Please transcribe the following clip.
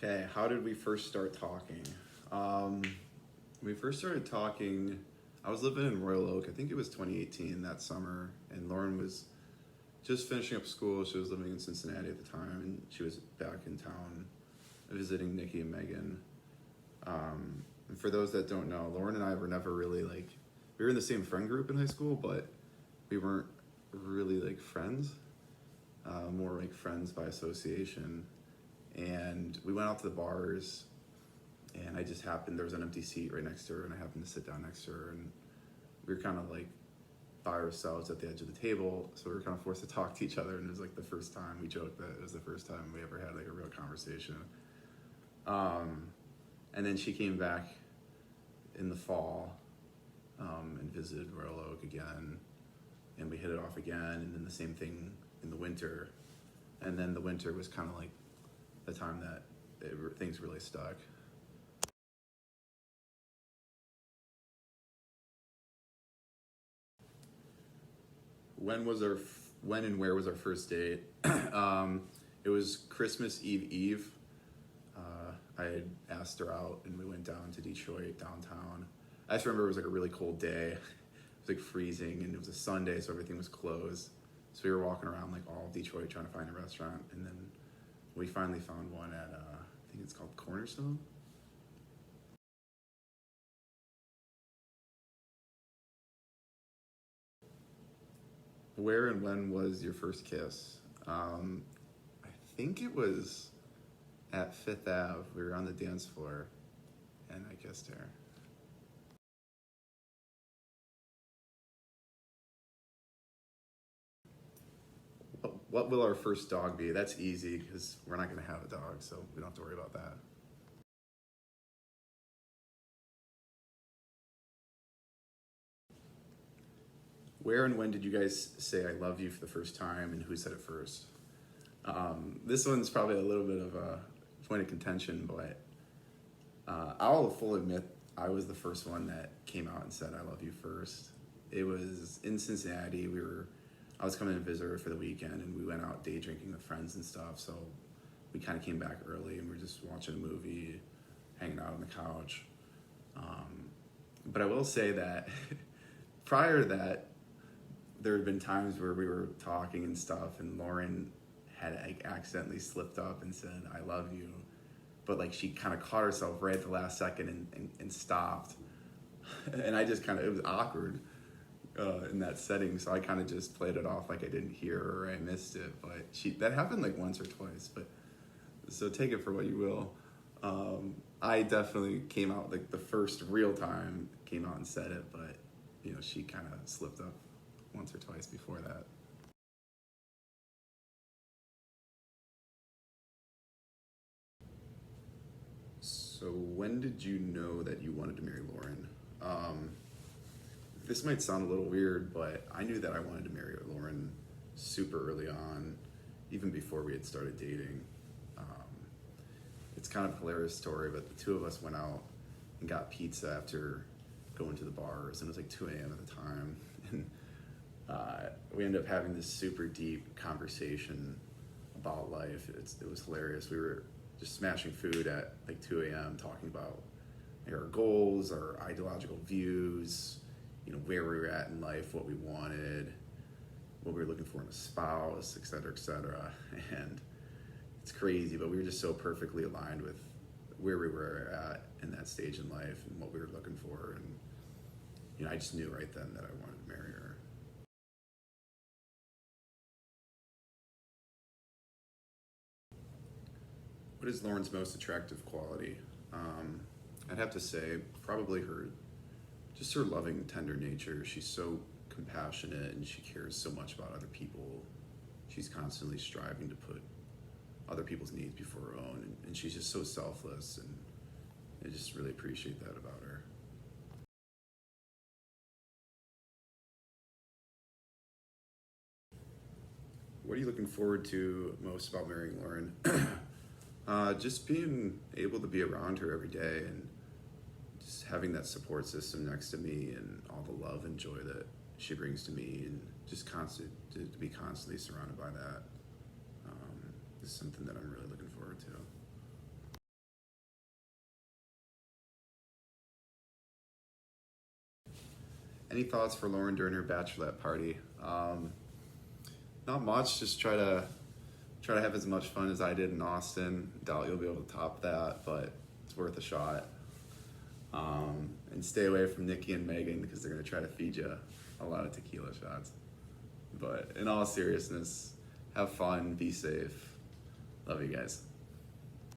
Okay, how did we first start talking? Um, we first started talking, I was living in Royal Oak. I think it was 2018 that summer, and Lauren was just finishing up school. She was living in Cincinnati at the time, and she was back in town visiting Nikki and Megan. And for those that don't know, Lauren and I were never really like, we were in the same friend group in high school, but we weren't really like friends, more like friends by association. And we went out to the bars, and I just happened, there was an empty seat right next to her, and I happened to sit down next to her, and we were kind of like by ourselves at the edge of the table, so we were kind of forced to talk to each other, and it was like the first time, we joked that it was the first time we ever had like a real conversation. And then she came back in the fall, and visited Royal Oak again, and we hit it off again, and then the same thing in the winter, and then the winter was kind of like the time that things really stuck. When and where was our first date? It was Christmas Eve. I had asked her out, and we went down to Detroit downtown. I just remember it was like a really cold day. It was like freezing, and it was a Sunday, so everything was closed. So we were walking around like all of Detroit trying to find a restaurant, and then we finally found one at I think it's called Cornerstone. Where and when was your first kiss? I think it was at Fifth Ave. We were on the dance floor, and I kissed her. What will our first dog be? That's easy because we're not going to have a dog, so we don't have to worry about that. Where and when did you guys say "I love you" for the first time, and who said it first? This one's probably a little bit of a point of contention, but I'll fully admit I was the first one that came out and said "I love you" first. It was in Cincinnati. I was coming to visit her for the weekend, and we went out day drinking with friends and stuff. So we kind of came back early, and we were just watching a movie, hanging out on the couch. But I will say that prior to that, there had been times where we were talking and stuff, and Lauren had like accidentally slipped up and said "I love you," but like she kind of caught herself right at the last second and stopped, and I just kind of, it was awkward in that setting, so I kind of just played it off like I didn't hear her or I missed it. But that happened like once or twice, but so take it for what you will. I definitely came out like the first real time, came out and said it, but she kind of slipped up once or twice before that. So when did you know that you wanted to marry Lauren? Um, this might sound a little weird, but I knew that I wanted to marry Lauren super early on, even before we had started dating. Um, it's kind of a hilarious story, but the two of us went out and got pizza after going to the bars, and it was like 2 a.m. at the time. And we ended up having this super deep conversation about life. It was hilarious. We were just smashing food at like 2 a.m. talking about our goals, our ideological views, where we were at in life, what we wanted, what we were looking for in a spouse, et cetera, et cetera. And it's crazy, but we were just so perfectly aligned with where we were at in that stage in life and what we were looking for. And I just knew right then that I wanted to marry her. What is Lauren's most attractive quality? Um, I'd have to say probably her loving, tender nature. She's so compassionate, and she cares so much about other people. She's constantly striving to put other people's needs before her own, and she's just so selfless, and I just really appreciate that about her. What are you looking forward to most about marrying Lauren? Just being able to be around her every day, and just having that support system next to me, and all the love and joy that she brings to me, and just to be constantly surrounded by that, is something that I'm really looking forward to. Any thoughts for Lauren during her bachelorette party? Not much. Just try to have as much fun as I did in Austin. Doubt you'll be able to top that, but it's worth a shot. And stay away from Nikki and Megan because they're gonna try to feed you a lot of tequila shots. But in all seriousness, have fun, be safe. Love you guys.